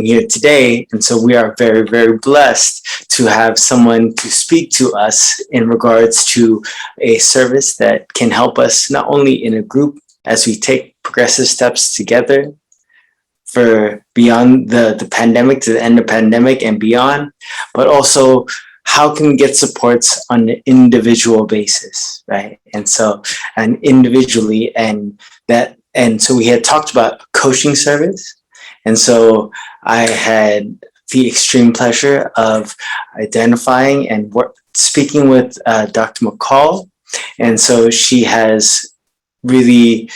here today. And so we are very, very blessed to have someone to speak to us in regards to a service that can help us not only in a group as we take progressive steps together for beyond the pandemic, to the end of the pandemic and beyond, but also how can we get supports on an individual basis, right? And so, and individually, and so we had talked about a coaching service. And so I had the extreme pleasure of identifying and speaking with Dr. McCall. And so she has really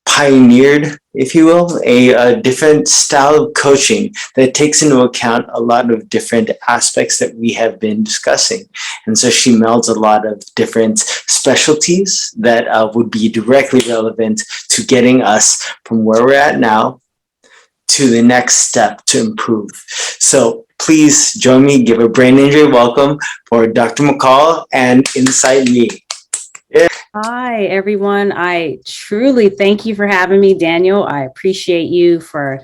pioneered, if you will, a different style of coaching that takes into account a lot of different aspects that we have been discussing. And so she melds a lot of different specialties that would be directly relevant to getting us from where we're at now to the next step to improve. So please join me, give a brain injury welcome for Dr. McCall and NSIGHT Me. Yeah. Hi, everyone. I truly thank you for having me, Daniel. I appreciate you for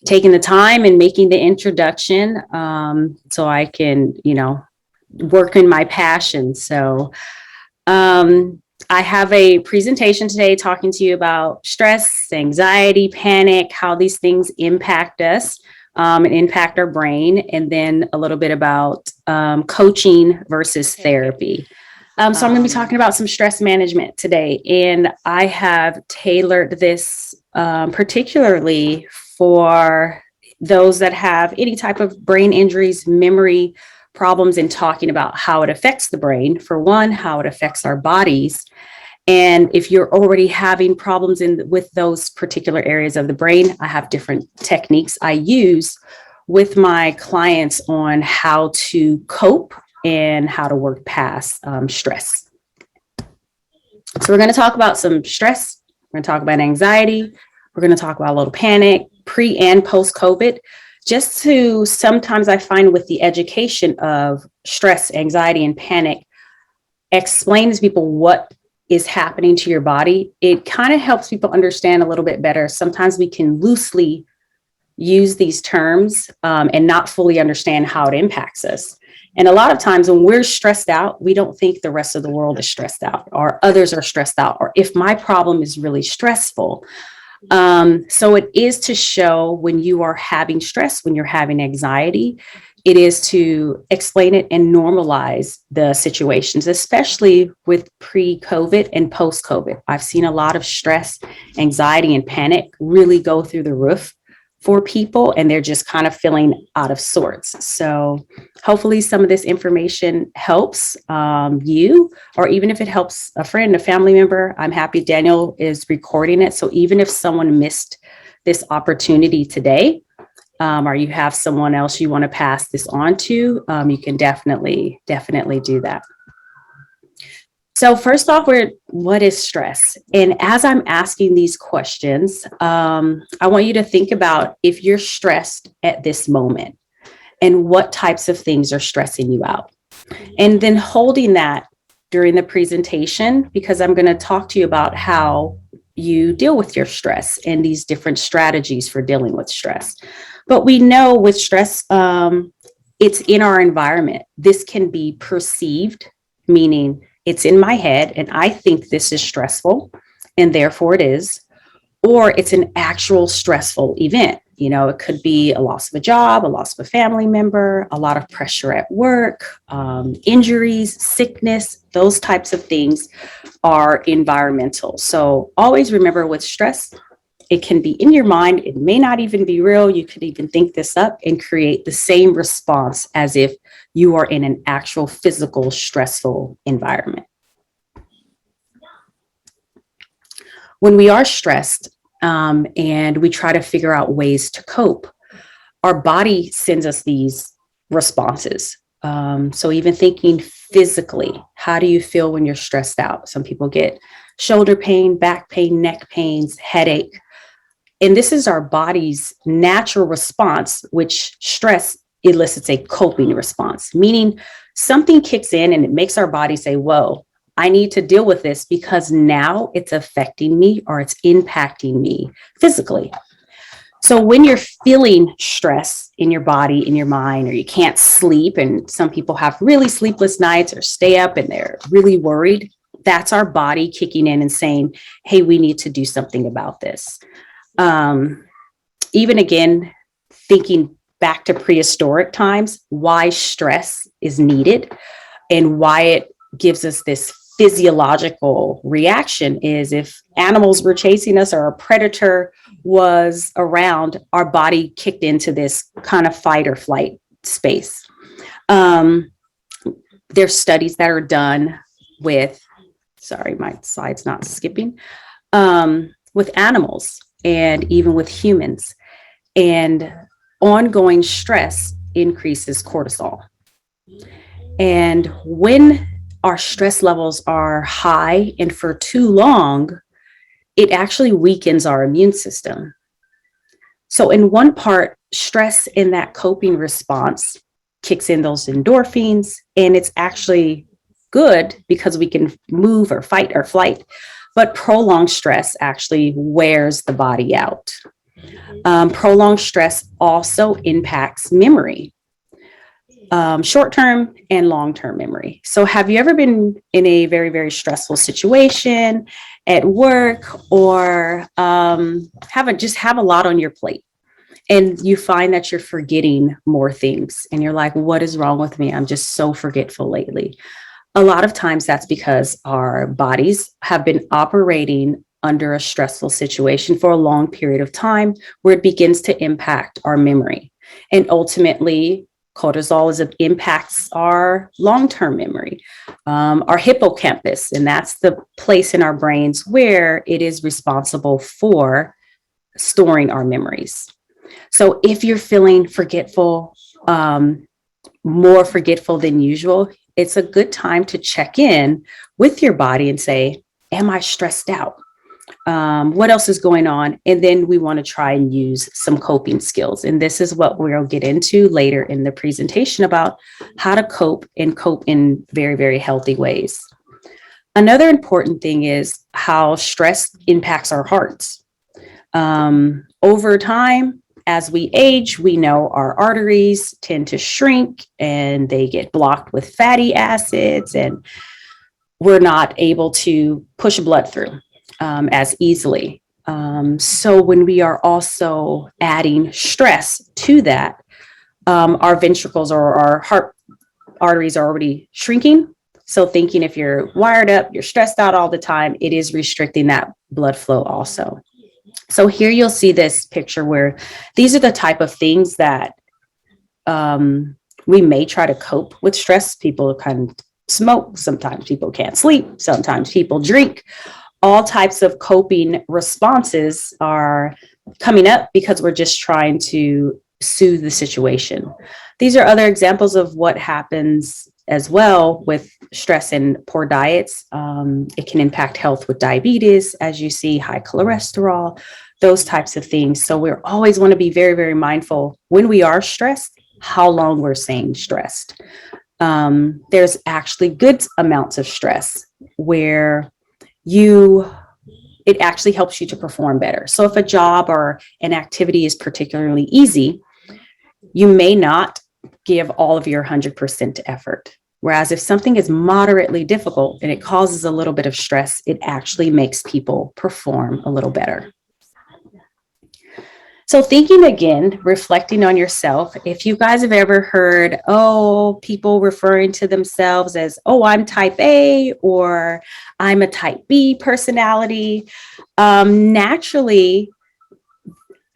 taking the time and making the introduction so I can, work in my passion. So I have a presentation today talking to you about stress, anxiety, panic, how these things impact us and impact our brain, and then a little bit about coaching versus therapy. So I'm going to be talking about some stress management today, and I have tailored this particularly for those that have any type of brain injuries, memory problems, and talking about how it affects the brain, for one, how it affects our bodies. And if you're already having problems with those particular areas of the brain, I have different techniques I use with my clients on how to cope and how to work past stress. So we're going to talk about some stress. We're going to talk about anxiety. We're going to talk about a little panic, pre and post-COVID. Just to, sometimes I find with the education of stress, anxiety, and panic, explain to people what is happening to your body. It kind of helps people understand a little bit better. Sometimes we can loosely use these terms and not fully understand how it impacts us. And a lot of times when we're stressed out, we don't think the rest of the world is stressed out, or others are stressed out, or if my problem is really stressful. So it is to show when you are having stress, when you're having anxiety, it is to explain it and normalize the situations, especially with pre-COVID and post-COVID. I've seen a lot of stress, anxiety, and panic really go through the roof for people, and they're just kind of feeling out of sorts. So hopefully some of this information helps you, or even if it helps a friend, a family member. I'm happy Daniel is recording it. So even if someone missed this opportunity today, or you have someone else you want to pass this on to, you can definitely do that. So first off, what is stress? And as I'm asking these questions, I want you to think about if you're stressed at this moment and what types of things are stressing you out. And then holding that during the presentation, because I'm going to talk to you about how you deal with your stress and these different strategies for dealing with stress. But we know with stress, it's in our environment. This can be perceived, meaning it's in my head and I think this is stressful and therefore it is, or it's an actual stressful event. It could be a loss of a job, a loss of a family member, a lot of pressure at work, injuries, sickness, those types of things are environmental. So always remember with stress, it can be in your mind. It may not even be real. You could even think this up and create the same response as if you are in an actual physical, stressful environment. When we are stressed and we try to figure out ways to cope, our body sends us these responses. So even thinking physically, how do you feel when you're stressed out? Some people get shoulder pain, back pain, neck pains, headache. And this is our body's natural response, which stress elicits a coping response, meaning something kicks in and it makes our body say, whoa, I need to deal with this because now it's affecting me or it's impacting me physically. So when you're feeling stress in your body, in your mind, or you can't sleep, and some people have really sleepless nights or stay up and they're really worried, that's our body kicking in and saying, hey, we need to do something about this. Even again, thinking back to prehistoric times, why stress is needed and why it gives us this physiological reaction is if animals were chasing us or a predator was around, our body kicked into this kind of fight or flight space. There's studies that are done with, sorry, my slide's not skipping, with animals and even with humans. And ongoing stress increases cortisol. And when our stress levels are high and for too long, it actually weakens our immune system. So in one part, stress in that coping response kicks in those endorphins, and it's actually good because we can move or fight or flight, but prolonged stress actually wears the body out. Prolonged stress also impacts memory, short-term and long-term memory. So have you ever been in a very, very stressful situation at work or have a lot on your plate and you find that you're forgetting more things and you're like, what is wrong with me? I'm just so forgetful lately. A lot of times that's because our bodies have been operating under a stressful situation for a long period of time where it begins to impact our memory. And ultimately, cortisol impacts our long-term memory, our hippocampus, and that's the place in our brains where it is responsible for storing our memories. So if you're feeling forgetful, more forgetful than usual, it's a good time to check in with your body and say, am I stressed out? What else is going on? And then we want to try and use some coping skills. And this is what we'll get into later in the presentation about how to cope and cope in very, very healthy ways. Another important thing is how stress impacts our hearts. Over time, as we age, we know our arteries tend to shrink and they get blocked with fatty acids, and we're not able to push blood through as easily. So when we are also adding stress to that, our ventricles or our heart arteries are already shrinking. So thinking if you're wired up, you're stressed out all the time, it is restricting that blood flow also. So here you'll see this picture where these are the type of things that we may try to cope with stress. People kind of smoke. Sometimes people can't sleep. Sometimes people drink. All types of coping responses are coming up because we're just trying to soothe the situation. These are other examples of what happens as well with stress and poor diets. It can impact health with diabetes, as you see, high cholesterol, those types of things. So we always want to be very, very mindful when we are stressed, how long we're staying stressed. There's actually good amounts of stress where it actually helps you to perform better. So if a job or an activity is particularly easy, you may not give all of your 100% effort. Whereas if something is moderately difficult and it causes a little bit of stress, it actually makes people perform a little better. So thinking again, reflecting on yourself, if you guys have ever heard, people referring to themselves as, I'm type A or I'm a type B personality, naturally,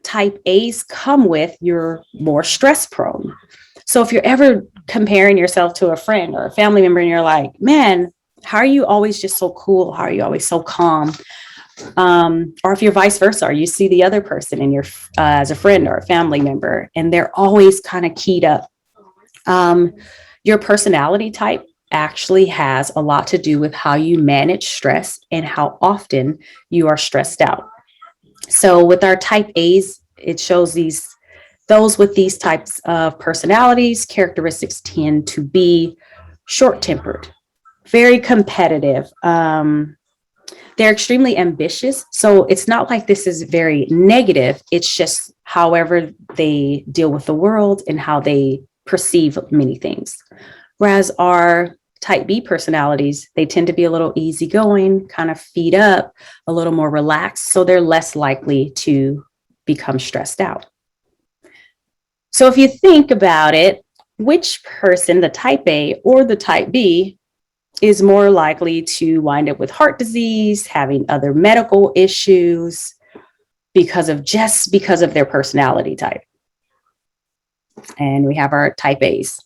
type A's come with you're more stress prone. So if you're ever comparing yourself to a friend or a family member and you're like, man, how are you always just so cool? How are you always so calm? Or if you're vice versa, or you see the other person in your as a friend or a family member, and they're always kind of keyed up. Your personality type actually has a lot to do with how you manage stress and how often you are stressed out. So with our type A's, it shows those with these types of personalities, characteristics tend to be short-tempered, very competitive. They're extremely ambitious. So it's not like this is very negative. It's just however they deal with the world and how they perceive many things. Whereas our type B personalities, they tend to be a little easygoing, kind of feed up, a little more relaxed. So they're less likely to become stressed out. So if you think about it, which person, the type A or the type B, is more likely to wind up with heart disease, having other medical issues because of their personality type? And we have our type A's.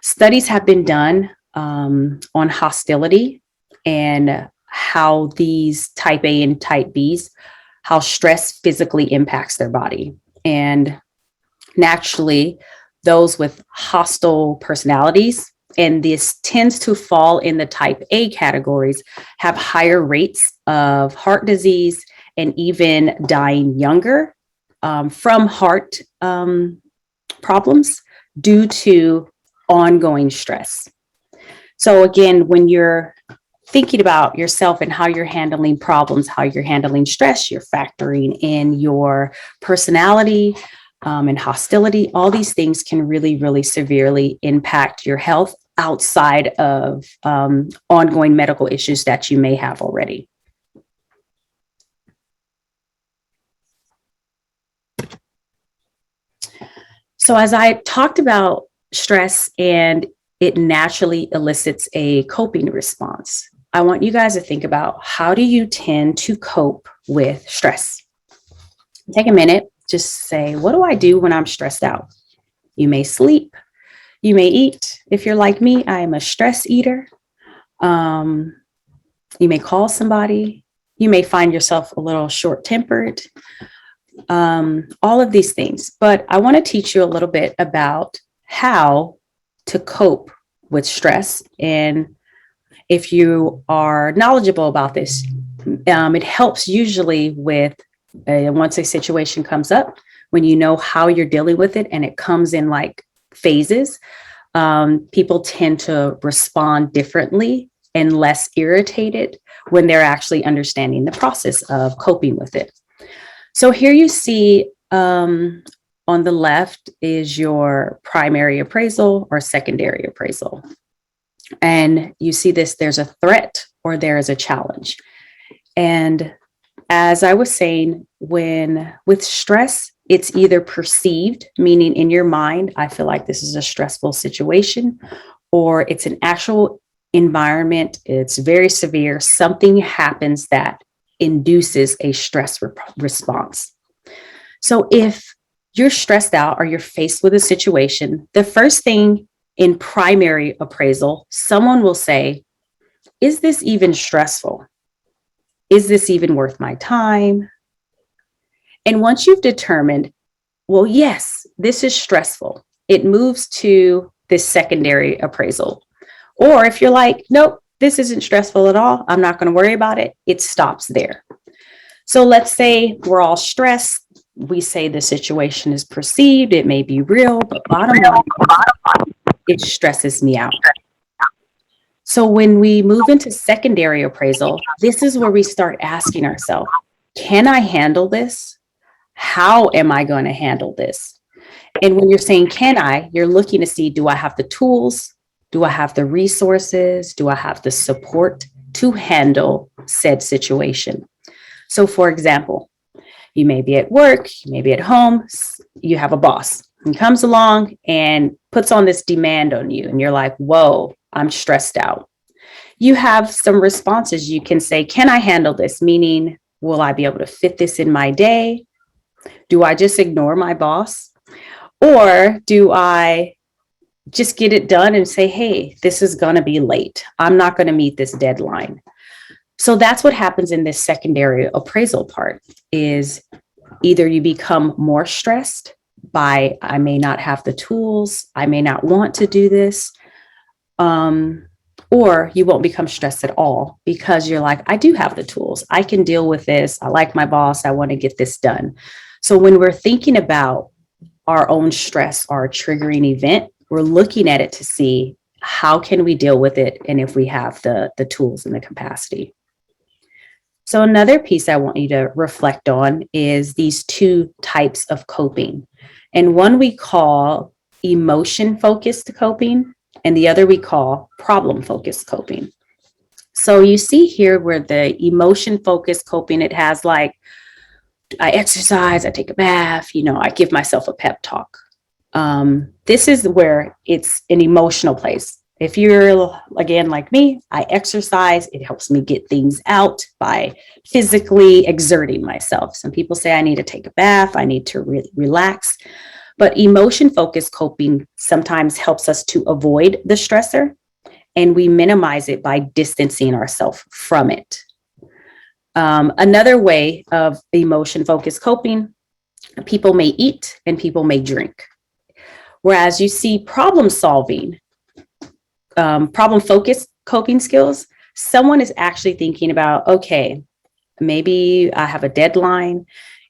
Studies have been done on hostility and how these type A and type B's, how stress physically impacts their body. And naturally, those with hostile personalities, and this tends to fall in the type A categories, have higher rates of heart disease and even dying younger from heart problems due to ongoing stress. So again, when you're thinking about yourself and how you're handling problems, how you're handling stress, you're factoring in your personality and hostility. All these things can really, really severely impact your health outside of ongoing medical issues that you may have already. So as I talked about stress and it naturally elicits a coping response, I want you guys to think about, how do you tend to cope with stress? Take a minute, just say, what do I do when I'm stressed out? You may sleep, you may eat. If you're like me, I am a stress eater. You may call somebody. You may find yourself a little short-tempered. All of these things. But I want to teach you a little bit about how to cope with stress. And if you are knowledgeable about this, it helps usually with once a situation comes up, when you know how you're dealing with it and it comes in like phases, people tend to respond differently and less irritated when they're actually understanding the process of coping with it. So here you see on the left is your primary appraisal or secondary appraisal. And you see this, there's a threat or there is a challenge. And as I was saying, with stress, it's either perceived, meaning in your mind, I feel like this is a stressful situation, or it's an actual environment. It's very severe. Something happens that induces a stress response. So if you're stressed out or you're faced with a situation, the first thing in primary appraisal, someone will say, is this even stressful? Is this even worth my time? And once you've determined, well, yes, this is stressful, it moves to this secondary appraisal. Or if you're like, nope, this isn't stressful at all, I'm not going to worry about it, it stops there. So let's say we're all stressed. We say the situation is perceived, it may be real, but bottom line, it stresses me out. So when we move into secondary appraisal, this is where we start asking ourselves, can I handle this? How am I going to handle this? And when you're saying, can I, you're looking to see, do I have the tools? Do I have the resources? Do I have the support to handle said situation? So for example, you may be at work, you may be at home, you have a boss who comes along and puts on this demand on you. And you're like, whoa, I'm stressed out. You have some responses. You can say, can I handle this? Meaning, will I be able to fit this in my day? Do I just ignore my boss? Or do I just get it done and say, hey, this is going to be late. I'm not going to meet this deadline. So that's what happens in this secondary appraisal part, is either you become more stressed by, I may not have the tools, I may not want to do this, or you won't become stressed at all because you're like, I do have the tools, I can deal with this, I like my boss, I want to get this done. So when we're thinking about our own stress, our triggering event, we're looking at it to see how can we deal with it and if we have the tools and the capacity. So another piece I want you to reflect on is these two types of coping. And one we call emotion-focused coping, and the other we call problem-focused coping. So you see here where the emotion-focused coping, it has like, I exercise, I take a bath, I give myself a pep talk. This is where it's an emotional place. If you're, again, like me, I exercise. It helps me get things out by physically exerting myself. Some people say I need to take a bath. I need to relax. But emotion-focused coping sometimes helps us to avoid the stressor, and we minimize it by distancing ourselves from it. Another way of emotion-focused coping, people may eat and people may drink. Whereas you see problem-solving, problem-focused coping skills, someone is actually thinking about, okay, maybe I have a deadline,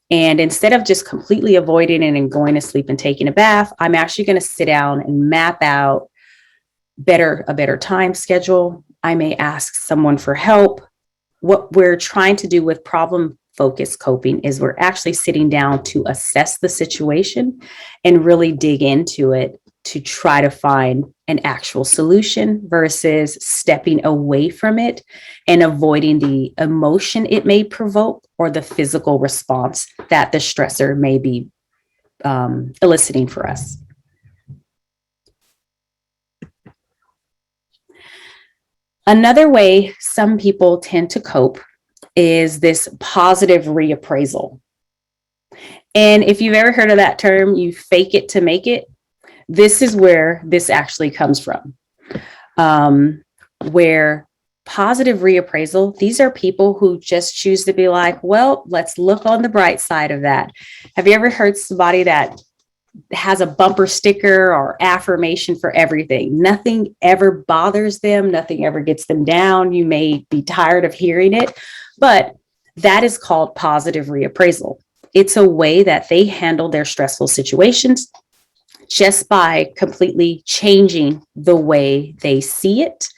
and instead of just completely avoiding it and going to sleep and taking a bath, I'm actually going to sit down and map out a better time schedule. I may ask someone for help. What we're trying to do with problem-focused coping is we're actually sitting down to assess the situation and really dig into it to try to find an actual solution versus stepping away from it and avoiding the emotion it may provoke or the physical response that the stressor may be eliciting for us. Another way some people tend to cope is this positive reappraisal. And if you've ever heard of that term, you fake it to make it, this is where this actually comes from. Where positive reappraisal, these are people who just choose to be like, well, let's look on the bright side of that. Have you ever heard somebody that has a bumper sticker or affirmation for everything? Nothing ever bothers them. Nothing ever gets them down. You may be tired of hearing it, but that is called positive reappraisal. It's a way that they handle their stressful situations just by completely changing the way they see it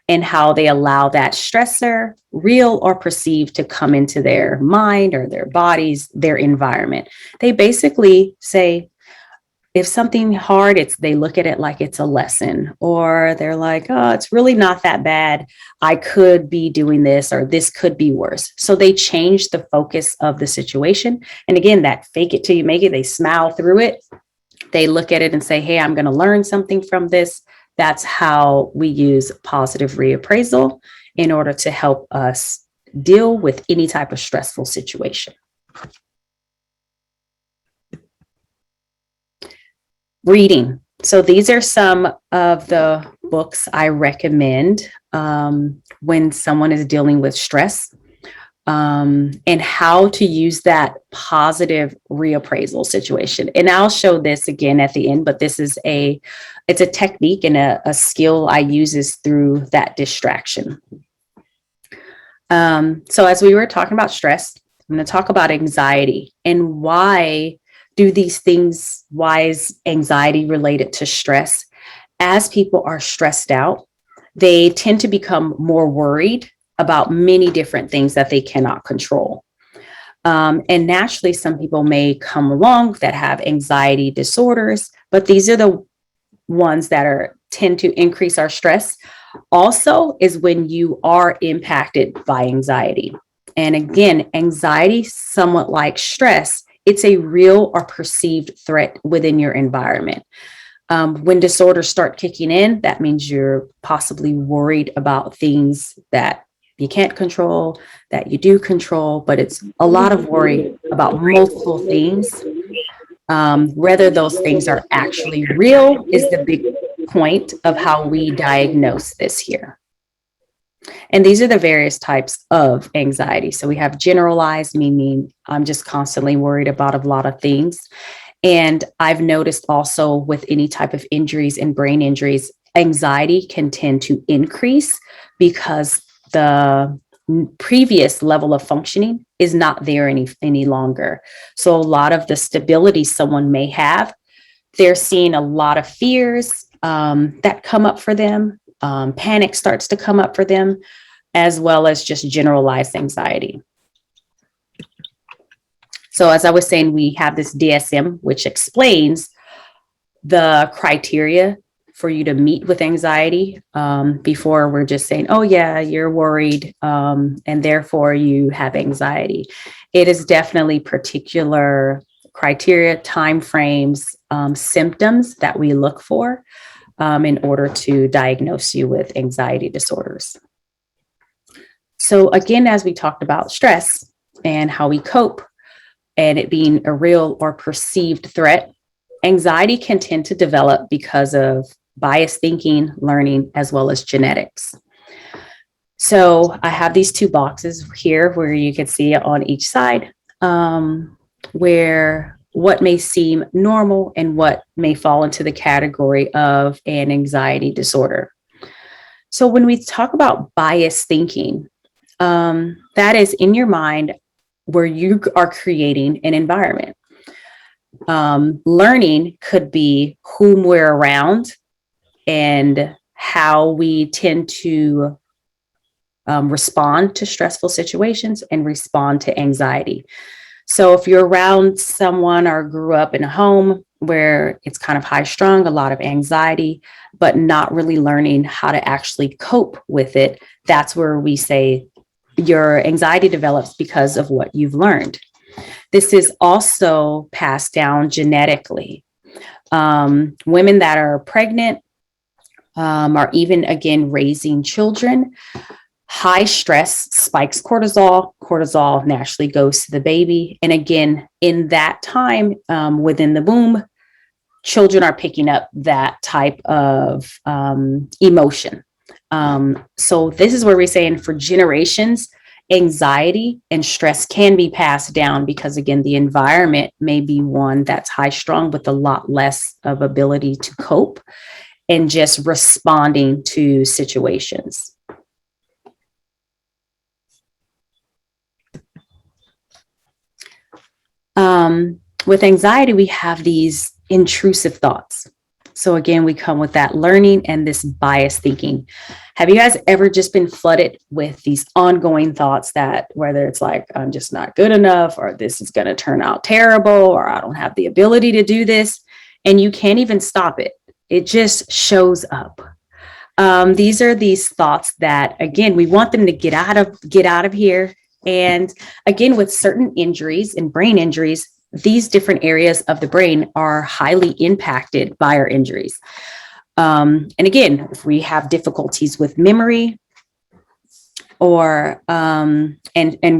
and how they allow that stressor, real or perceived, to come into their mind or their bodies, their environment. They basically say, if something hard, they look at it like it's a lesson, or they're like, oh, it's really not that bad. I could be doing this, or this could be worse. So they change the focus of the situation. And again, that fake it till you make it, they smile through it. They look at it and say, hey, I'm going to learn something from this. That's how we use positive reappraisal in order to help us deal with any type of stressful situation. Reading. So these are some of the books I recommend when someone is dealing with stress, and how to use that positive reappraisal situation. And I'll show this again at the end, but this is it's a technique and a skill I use is through that distraction. So as we were talking about stress, I'm going to talk about anxiety and why is anxiety related to stress? As people are stressed out, they tend to become more worried about many different things that they cannot control. And naturally, some people may come along that have anxiety disorders, but these are the ones that tend to increase our stress. Also is when you are impacted by anxiety. And again, anxiety, somewhat like stress, it's a real or perceived threat within your environment. When disorders start kicking in, that means you're possibly worried about things that you can't control, that you do control, but it's a lot of worry about multiple things. Whether those things are actually real is the big point of how we diagnose this here. And these are the various types of anxiety. So we have generalized, meaning I'm just constantly worried about a lot of things. And I've noticed also with any type of injuries and brain injuries, anxiety can tend to increase because the previous level of functioning is not there any longer. So a lot of the stability someone may have, they're seeing a lot of fears that come up for them. Panic starts to come up for them, as well as just generalized anxiety. So as I was saying, we have this DSM, which explains the criteria for you to meet with anxiety, before we're just saying, oh yeah, you're worried, and therefore you have anxiety. It is definitely particular criteria, timeframes, symptoms that we look for, in order to diagnose you with anxiety disorders. So again, as we talked about stress and how we cope and it being a real or perceived threat, anxiety can tend to develop because of biased thinking, learning, as well as genetics. So I have these two boxes here where you can see on each side, where what may seem normal and what may fall into the category of an anxiety disorder. So when we talk about biased thinking, that is in your mind where you are creating an environment. Learning could be whom we're around and how we tend to respond to stressful situations and respond to anxiety. So if you're around someone or grew up in a home where it's kind of high strung, a lot of anxiety, but not really learning how to actually cope with it, that's where we say your anxiety develops because of what you've learned. This is also passed down genetically. Women that are pregnant, or even again raising children, high stress spikes cortisol. Cortisol naturally goes to the baby. And again, in that time, within the womb, children are picking up that type of emotion. So this is where we're saying for generations, anxiety and stress can be passed down because, again, the environment may be one that's high strung with a lot less of ability to cope and just responding to situations. With anxiety, we have these intrusive thoughts. So again, we come with that learning and this biased thinking. Have you guys ever just been flooded with these ongoing thoughts that whether it's like, I'm just not good enough, or this is going to turn out terrible, or I don't have the ability to do this, and you can't even stop it. It just shows up. These are these thoughts that, again, we want them to get out of here. And again, with certain injuries and brain injuries, these different areas of the brain are highly impacted by our injuries. And again, if we have difficulties with memory, or and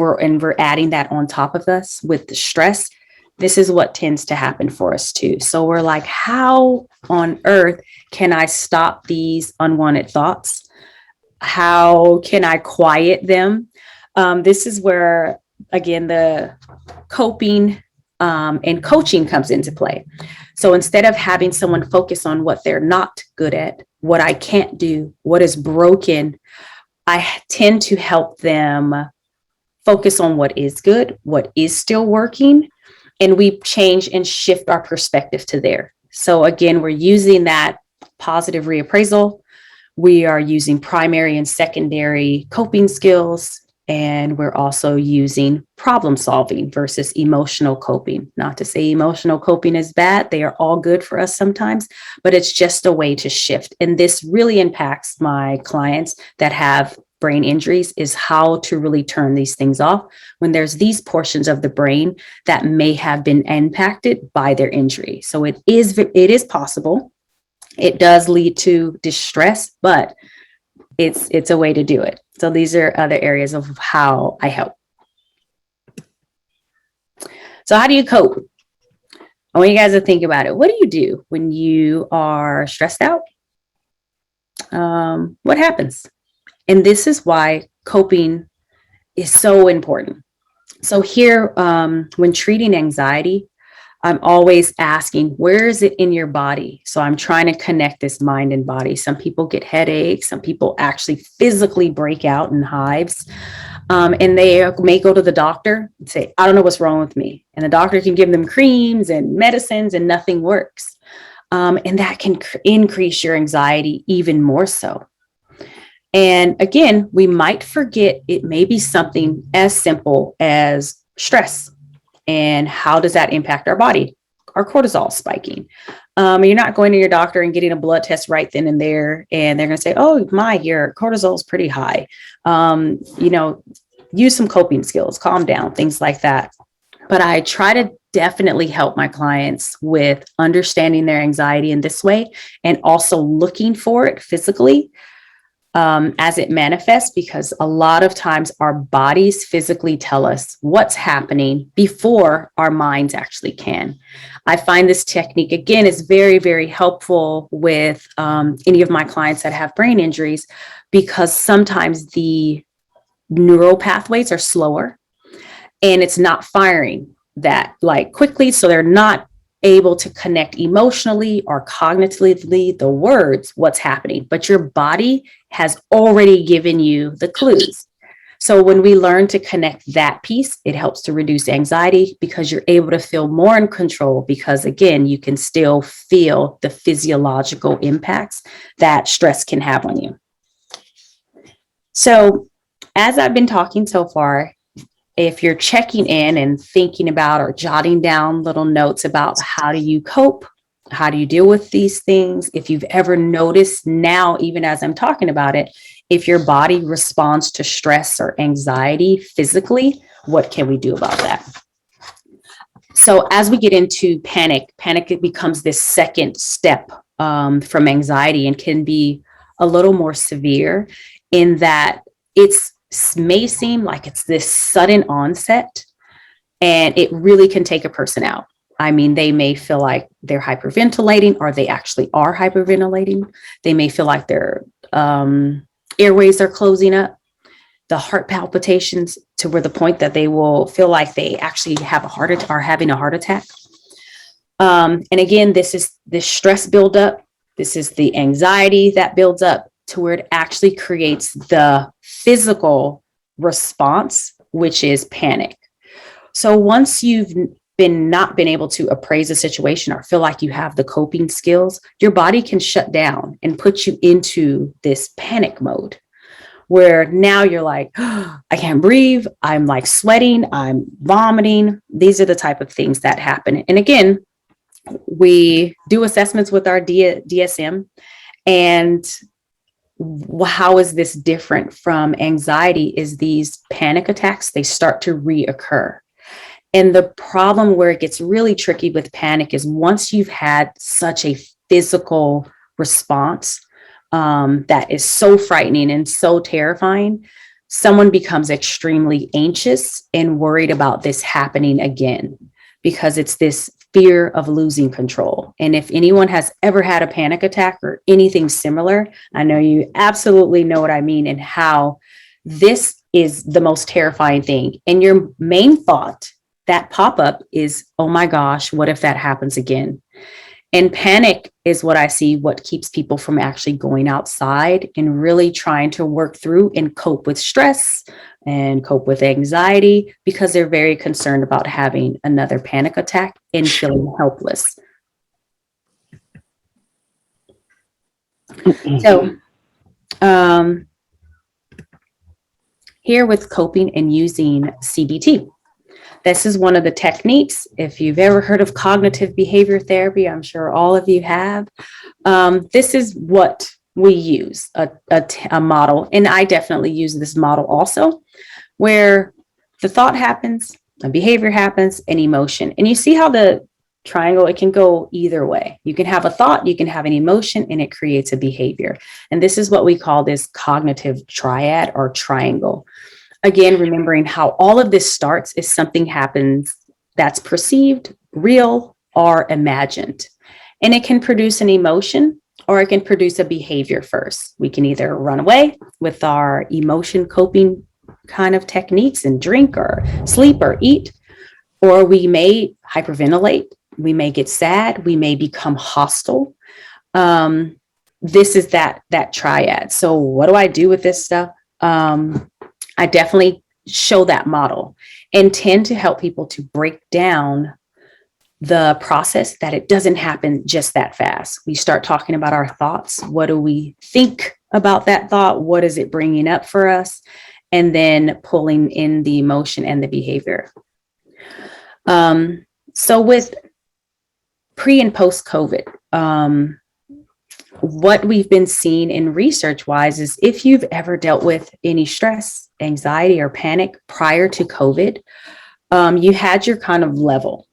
we're adding that on top of us with the stress, this is what tends to happen for us too. So we're like, how on earth can I stop these unwanted thoughts? How can I quiet them? This is where, again, the coping and coaching comes into play. So instead of having someone focus on what they're not good at, what I can't do, what is broken, I tend to help them focus on what is good, what is still working, and we change and shift our perspective to there. So again, we're using that positive reappraisal. We are using primary and secondary coping skills. And we're also using problem solving versus emotional coping. Not to say emotional coping is bad. They are all good for us sometimes, but it's just a way to shift. And this really impacts my clients that have brain injuries, is how to really turn these things off when there's these portions of the brain that may have been impacted by their injury. So it is possible. It does lead to distress, but it's a way to do it. So these are other areas of how I help. So how do you cope? I want you guys to think about it. What do you do when you are stressed out? What happens? And this is why coping is so important. So here, when treating anxiety, I'm always asking, where is it in your body? So I'm trying to connect this mind and body. Some people get headaches. Some people actually physically break out in hives. And they may go to the doctor and say, I don't know what's wrong with me. And the doctor can give them creams and medicines and nothing works. And that can increase your anxiety even more so. And again, we might forget it may be something as simple as stress. And how does that impact our body? Our cortisol spiking. You're not going to your doctor and getting a blood test right then and there, and they're going to say, oh my, your cortisol is pretty high. Use some coping skills, calm down, things like that. But I try to definitely help my clients with understanding their anxiety in this way, and also looking for it physically as it manifests, because a lot of times our bodies physically tell us what's happening before our minds actually can. I find this technique, again, is very, very helpful with any of my clients that have brain injuries, because sometimes the neural pathways are slower and it's not firing that like quickly. So they're not able to connect emotionally or cognitively the words, what's happening, but your body has already given you the clues. So when we learn to connect that piece, it helps to reduce anxiety, because you're able to feel more in control, because again, you can still feel the physiological impacts that stress can have on you. So as I've been talking so far, if you're checking in and thinking about or jotting down little notes about how do you cope, how do you deal with these things, if you've ever noticed now, even as I'm talking about it, if your body responds to stress or anxiety physically, what can we do about that? So as we get into panic, it becomes this second step from anxiety, and can be a little more severe in that it's may seem like it's this sudden onset, and it really can take a person out. I mean, they may feel like they're hyperventilating, or they actually are hyperventilating. They may feel like their airways are closing up, the heart palpitations to where the point that they will feel like they actually have a heart attack, are having a heart attack. And again, this is this stress buildup. This is the anxiety that builds up to where it actually creates the physical response, which is panic. So once you've not been able to appraise a situation or feel like you have the coping skills, your body can shut down and put you into this panic mode, where now you're like, oh, I can't breathe. I'm like sweating. I'm vomiting. These are the type of things that happen. And again, we do assessments with our DSM, and how is this different from anxiety is these panic attacks, they start to reoccur. And the problem where it gets really tricky with panic is once you've had such a physical response that is so frightening and so terrifying, someone becomes extremely anxious and worried about this happening again, because it's this fear of losing control. And if anyone has ever had a panic attack or anything similar, I know you absolutely know what I mean, and how this is the most terrifying thing. And your main thought that pop up is, oh my gosh, what if that happens again? And panic is what I see, what keeps people from actually going outside and really trying to work through and cope with stress and cope with anxiety, because they're very concerned about having another panic attack and feeling helpless. So here with coping and using CBT. This is one of the techniques. If you've ever heard of cognitive behavior therapy, I'm sure all of you have. This is what we use, a model. And I definitely use this model also, where the thought happens, a behavior happens, an emotion. And you see how the triangle, it can go either way. You can have a thought, you can have an emotion, and it creates a behavior. And this is what we call this cognitive triad or triangle. Again, remembering how all of this starts is something happens that's perceived, real, or imagined. And it can produce an emotion, or it can produce a behavior first. We can either run away with our emotion coping kind of techniques and drink or sleep or eat, or we may hyperventilate. We may get sad. We may become hostile. This is that triad. So what do I do with this stuff? I definitely show that model and tend to help people to break down the process, that it doesn't happen just that fast. We start talking about our thoughts. What do we think about that thought? What is it bringing up for us? And then pulling in the emotion and the behavior. So with pre and post COVID, what we've been seeing in research wise is if you've ever dealt with any stress, anxiety, or panic prior to COVID, you had your kind of level.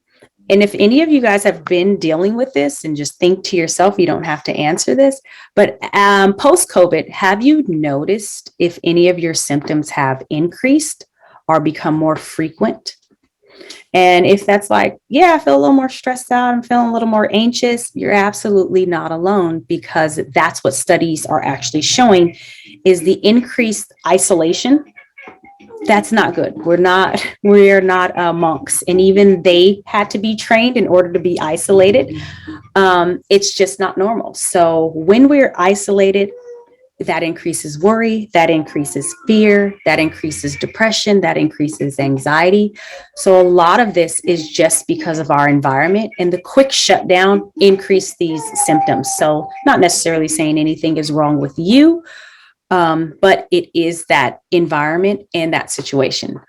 And if any of you guys have been dealing with this, and just think to yourself, you don't have to answer this, but post COVID, have you noticed if any of your symptoms have increased or become more frequent? And if that's like, yeah, I feel a little more stressed out, I'm feeling a little more anxious, you're absolutely not alone, because that's what studies are actually showing is the increased isolation. That's not good. We're not monks. And even they had to be trained in order to be isolated. It's just not normal. So when we're isolated, that increases worry, that increases fear, that increases depression, that increases anxiety. So a lot of this is just because of our environment, and the quick shutdown increased these symptoms. So not necessarily saying anything is wrong with you, but it is that environment and that situation.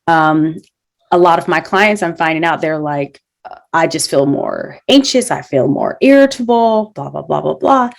A lot of my clients, I'm finding out, they're like, I just feel more anxious, I feel more irritable, blah, blah, blah, blah, blah.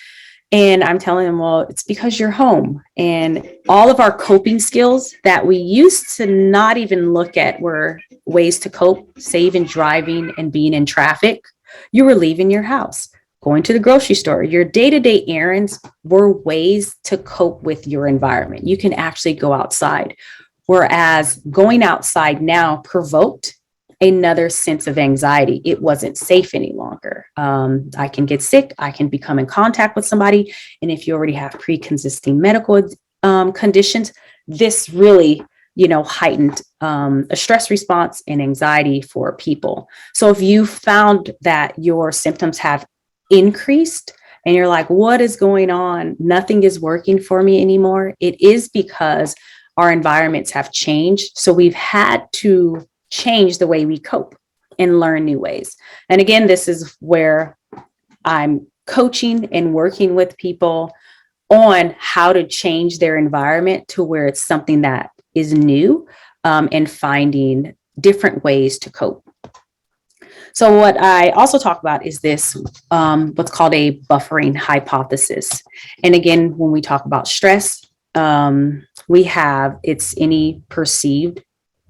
And I'm telling them, well, it's because you're home. And all of our coping skills that we used to not even look at were ways to cope, say even driving and being in traffic. You were leaving your house, going to the grocery store. Your day-to-day errands were ways to cope with your environment. You can actually go outside. Whereas going outside now provoked another sense of anxiety. It wasn't safe any longer. I can get sick. I can become in contact with somebody. And if you already have pre-existing medical conditions, this really, heightened a stress response and anxiety for people. So if you found that your symptoms have increased and you're like, what is going on? Nothing is working for me anymore. It is because our environments have changed. So we've had to change the way we cope and learn new ways. And again, this is where I'm coaching and working with people on how to change their environment to where it's something that is new, and finding different ways to cope. So what I also talk about is this, what's called a buffering hypothesis. And again, when we talk about stress, it's any perceived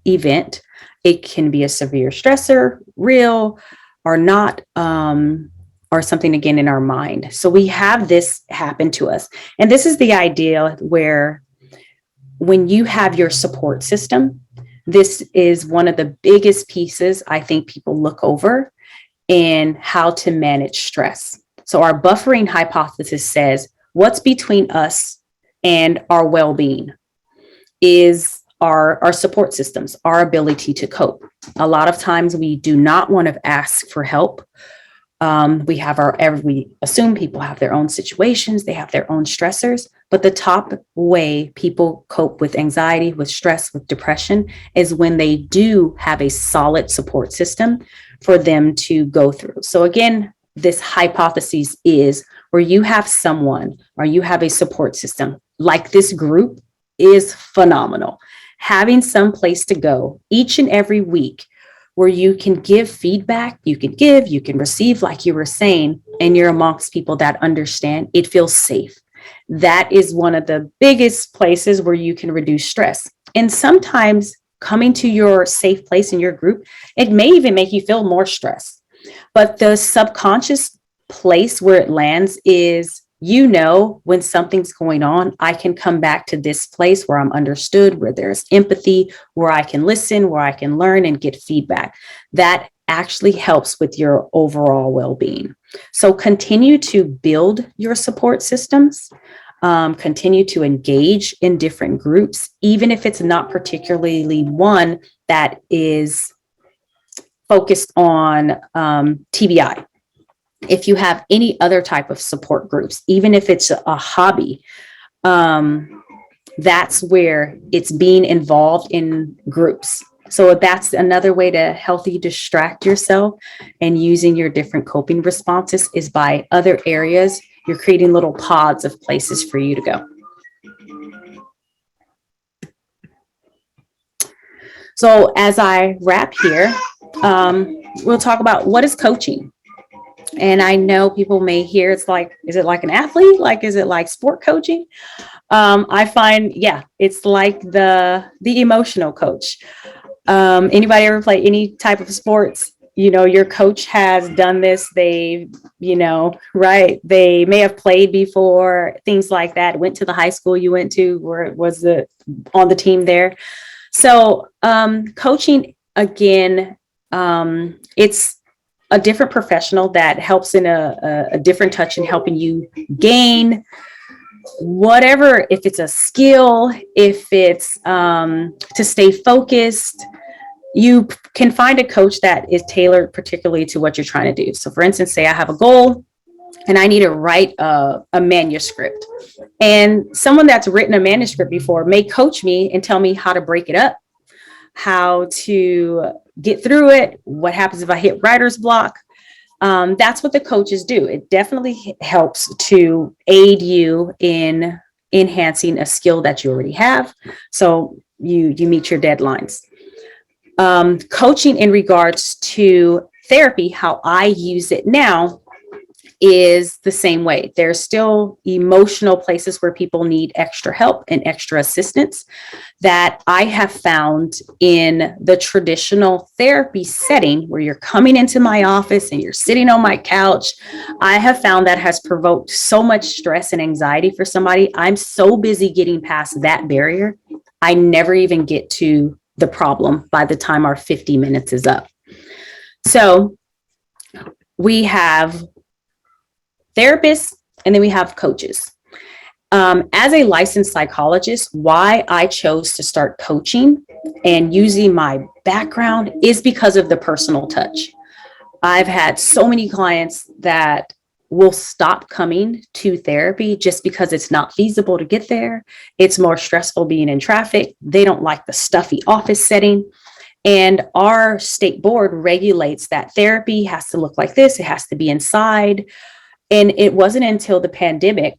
event. It can be a severe stressor, real or not, or something again in our mind. So we have this happen to us. And this is the idea where when you have your support system, this is one of the biggest pieces I think people look over in how to manage stress. So our buffering hypothesis says what's between us and our well-being is our support systems, our ability to cope. A lot of times we do not want to ask for help. We assume people have their own situations, they have their own stressors, but the top way people cope with anxiety, with stress, with depression is when they do have a solid support system for them to go through. So again, this hypothesis is where you have someone or you have a support system like this group is phenomenal. Having some place to go each and every week where you can give feedback, you can receive, like you were saying, and you're amongst people that understand, it feels safe. That is one of the biggest places where you can reduce stress. And sometimes coming to your safe place in your group, it may even make you feel more stressed. But the subconscious place where it lands is, when something's going on, I can come back to this place where I'm understood, where there's empathy, where I can listen, where I can learn and get feedback. That actually helps with your overall well-being. So continue to build your support systems, continue to engage in different groups, even if it's not particularly one that is focused on TBI. If you have any other type of support groups, even if it's a hobby, that's where it's being involved in groups. So that's another way to healthy distract yourself and using your different coping responses is by other areas. You're creating little pods of places for you to go. So as I wrap here, We'll talk about what is coaching. And I know people may hear it's like, is it like an athlete? Like, is it like sport coaching? I find, yeah, it's like the emotional coach. Anybody ever play any type of sports? You know, your coach has done this. They, right. They may have played before, things like that. Went to the high school you went to, where it was on the team there. So, coaching again, it's a different professional that helps in a different touch in helping you gain whatever, if it's a skill, if it's to stay focused. You can find a coach that is tailored particularly to what you're trying to do. So for instance, say I have a goal and I need to write a manuscript, and someone that's written a manuscript before may coach me and tell me how to break it up, how to get through it, what happens if I hit writer's block. That's what the coaches do. It definitely helps to aid you in enhancing a skill that you already have, so you meet your deadlines. Coaching in regards to therapy, how I use it now, is the same way. There's still emotional places where people need extra help and extra assistance that I have found in the traditional therapy setting, where you're coming into my office and you're sitting on my couch. I have found that has provoked so much stress and anxiety for somebody. I'm so busy getting past that barrier, I never even get to the problem by the time our 50 minutes is up. So we have therapists, and then we have coaches. As a licensed psychologist, why I chose to start coaching and using my background is because of the personal touch. I've had so many clients that will stop coming to therapy just because it's not feasible to get there. It's more stressful being in traffic. They don't like the stuffy office setting. And our state board regulates that therapy has to look like this. It has to be inside. And it wasn't until the pandemic,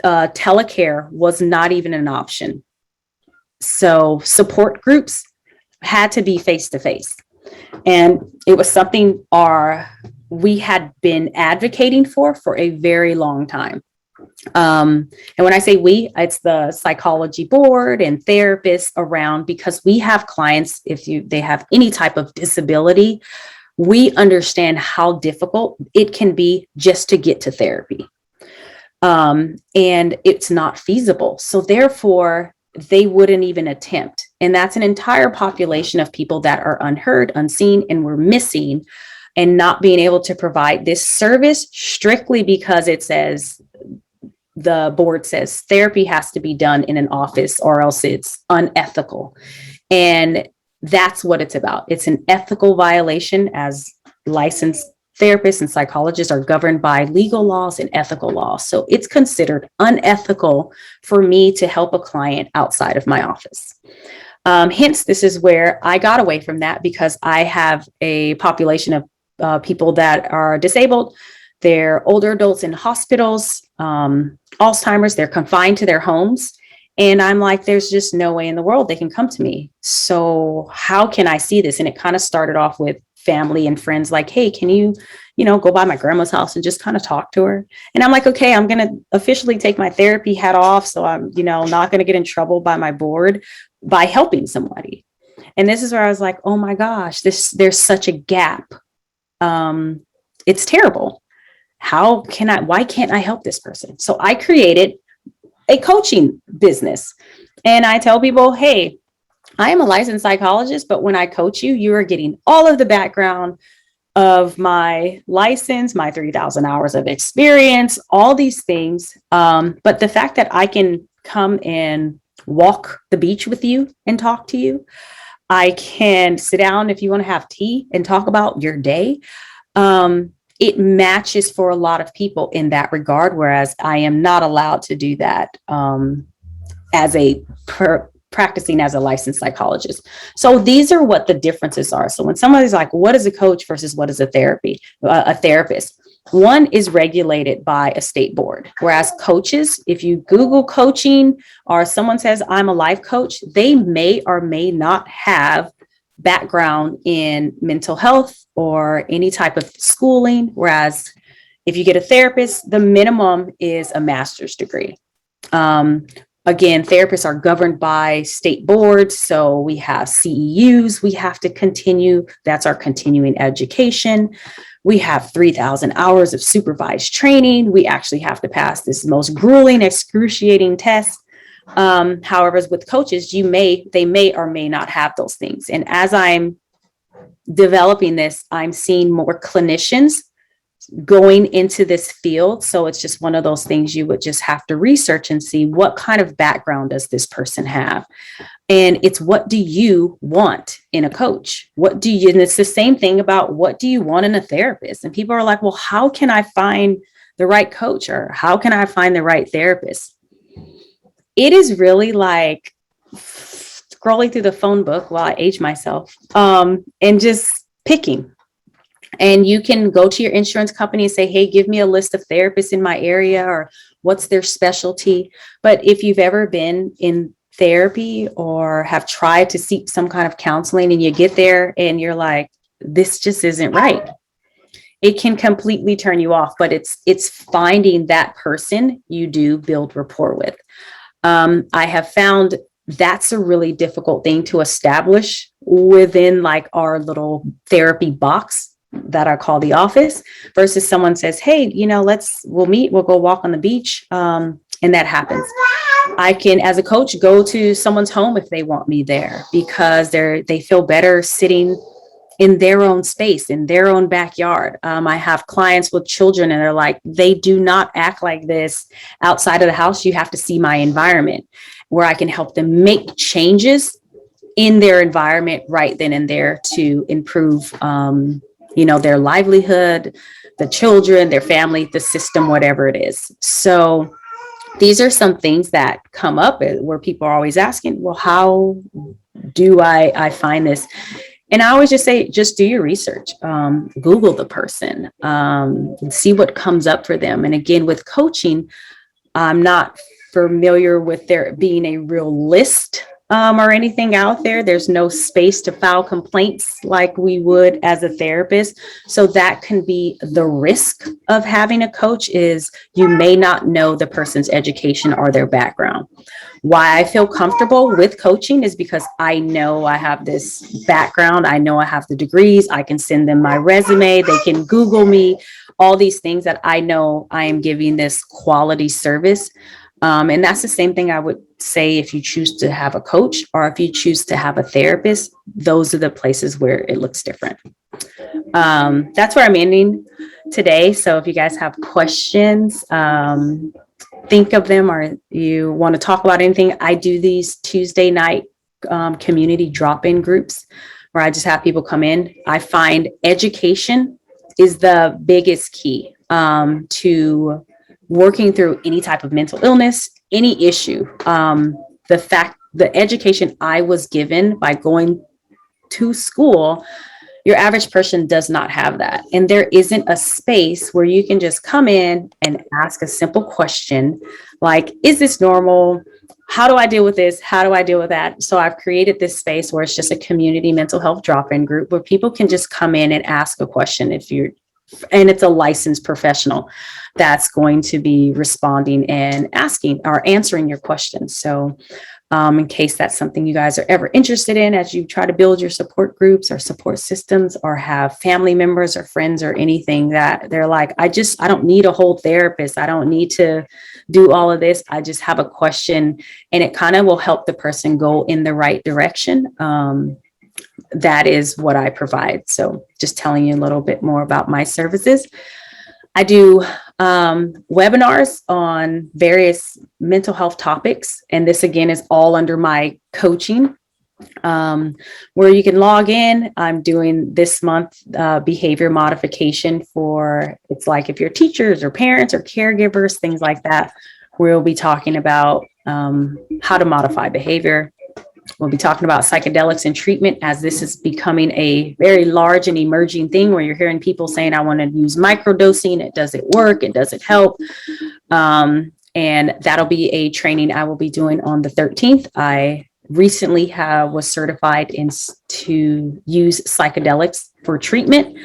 telecare was not even an option. So support groups had to be face-to-face. And it was something we had been advocating for a very long time. And when I say we, it's the psychology board and therapists around, because we have clients, if they have any type of disability, we understand how difficult it can be just to get to therapy. And it's not feasible. So therefore, they wouldn't even attempt. And that's an entire population of people that are unheard, unseen, and we're missing, and not being able to provide this service strictly because the board says therapy has to be done in an office or else it's unethical. And that's what it's about. It's an ethical violation, as licensed therapists and psychologists are governed by legal laws and ethical laws. So it's considered unethical for me to help a client outside of my office. Hence, this is where I got away from that, because I have a population of people that are disabled. They're older adults in hospitals, Alzheimer's, they're confined to their homes. And I'm like, there's just no way in the world they can come to me. So how can I see this? And it kind of started off with family and friends like, hey, can you go by my grandma's house and just kind of talk to her? And I'm like, okay, I'm going to officially take my therapy hat off. So I'm, not going to get in trouble by my board by helping somebody. And this is where I was like, oh my gosh, there's such a gap. It's terrible. Why can't I help this person? So I created a coaching business. And I tell people, hey, I am a licensed psychologist, but when I coach you, you are getting all of the background of my license, my 3,000 hours of experience, all these things. But the fact that I can come and walk the beach with you and talk to you, I can sit down if you want to have tea and talk about your day. It matches for a lot of people in that regard, whereas I am not allowed to do that as practicing as a licensed psychologist. So these are what the differences are. So when somebody's like, what is a coach versus what is a therapist? One is regulated by a state board, whereas coaches, if you Google coaching or someone says I'm a life coach, they may or may not have background in mental health or any type of schooling. Whereas if you get a therapist, the minimum is a master's degree. Again, therapists are governed by state boards. So we have CEUs, we have to continue. That's our continuing education. We have 3,000 hours of supervised training. We actually have to pass this most grueling, excruciating test. However, with coaches, they may or may not have those things. And as I'm developing this, I'm seeing more clinicians going into this field. So it's just one of those things you would just have to research and see what kind of background does this person have? And it's what do you want in a coach? And it's the same thing about what do you want in a therapist? And people are like, well, how can I find the right coach, or how can I find the right therapist? It is really like scrolling through the phone book while I age myself, and just picking. And you can go to your insurance company and say, hey, give me a list of therapists in my area, or what's their specialty. But if you've ever been in therapy or have tried to seek some kind of counseling and you get there and you're like, this just isn't right, it can completely turn you off. But it's finding that person you do build rapport with. I have found that's a really difficult thing to establish within like our little therapy box that I call the office, versus someone says, hey, we'll meet, we'll go walk on the beach. And that happens. I can, as a coach, go to someone's home if they want me there, because they feel better sitting in their own space, in their own backyard. I have clients with children and they're like, they do not act like this outside of the house. You have to see my environment, where I can help them make changes in their environment right then and there to improve, their livelihood, the children, their family, the system, whatever it is. So these are some things that come up where people are always asking, well, how do I find this? And I always just say, just do your research, Google the person, see what comes up for them. And again, with coaching, I'm not familiar with there being a real list or anything out there. There's no space to file complaints like we would as a therapist. So that can be the risk of having a coach, is you may not know the person's education or their background. Why I feel comfortable with coaching is because I know I have this background. I know I have the degrees. I can send them my resume. They can Google me, all these things that I know I am giving this quality service. And that's the same thing I would say if you choose to have a coach or if you choose to have a therapist. Those are the places where it looks different. That's where I'm ending today. So if you guys have questions, think of them, or you want to talk about anything, I do these Tuesday night community drop-in groups where I just have people come in. I find education is the biggest key to working through any type of mental illness, any issue. The education I was given by going to school, your average person does not have that. And there isn't a space where you can just come in and ask a simple question like, is this normal? How do I deal with this? How do I deal with that? So I've created this space where it's just a community mental health drop-in group where people can just come in and ask a question and it's a licensed professional that's going to be responding and asking or answering your questions. So in case that's something you guys are ever interested in as you try to build your support groups or support systems, or have family members or friends or anything that they're like, I don't need a whole therapist. I don't need to do all of this. I just have a question, and it kind of will help the person go in the right direction. That is what I provide. So just telling you a little bit more about my services. I do webinars on various mental health topics. And this, again, is all under my coaching, where you can log in. I'm doing this month behavior modification it's like if you're teachers or parents or caregivers, things like that. We'll be talking about how to modify behavior. We'll be talking about psychedelics and treatment, as this is becoming a very large and emerging thing where you're hearing people saying, I want to use microdosing. It doesn't work. It doesn't help. And that'll be a training I will be doing on the 13th. I recently was certified to use psychedelics for treatment.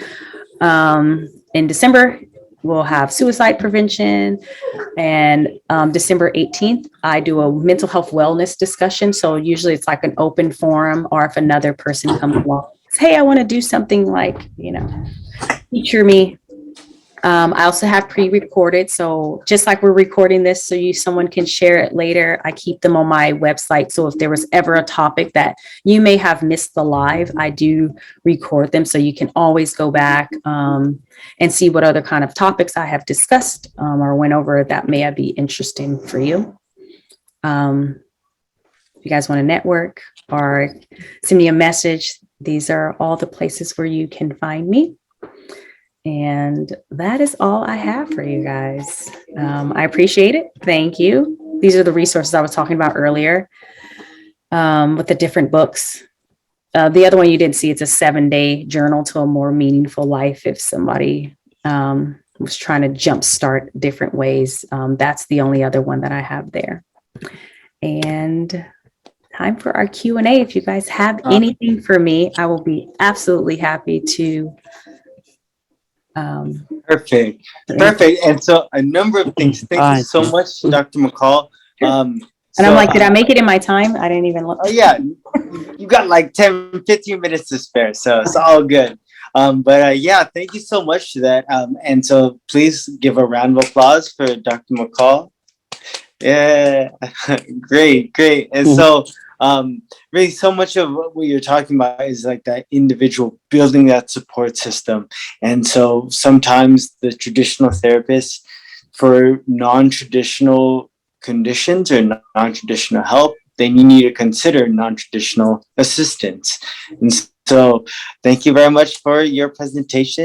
In December, we'll have suicide prevention. And December 18th, I do a mental health wellness discussion. So usually it's like an open forum, or if another person comes along, hey, I want to do something like, feature me. I also have pre-recorded. So just like we're recording this, so someone can share it later, I keep them on my website. So if there was ever a topic that you may have missed the live, I do record them. So you can always go back and see what other kind of topics I have discussed or went over that may be interesting for you. If you guys want to network or send me a message, these are all the places where you can find me. And that is all I have for you guys. I appreciate it. Thank you. These are the resources I was talking about earlier with the different books. The other one you didn't see, it's a 7-day journal to a more meaningful life. If somebody was trying to jumpstart different ways, that's the only other one that I have there. And time for our Q&A. If you guys have anything for me, I will be absolutely happy to. Perfect. And so a number of things. Thank you so much, Dr. McCall. And I'm like, did I make it in my time? I didn't even look. Oh yeah, you got like 10, 15 minutes to spare, so it's all good. But yeah, thank you so much for that. And so please give a round of applause for Dr. McCall. Yeah, great. And so really so much of what you're talking about is like that individual building that support system. And so sometimes the traditional therapists for non-traditional conditions or non-traditional help, then you need to consider non-traditional assistance. And so thank you very much for your presentation.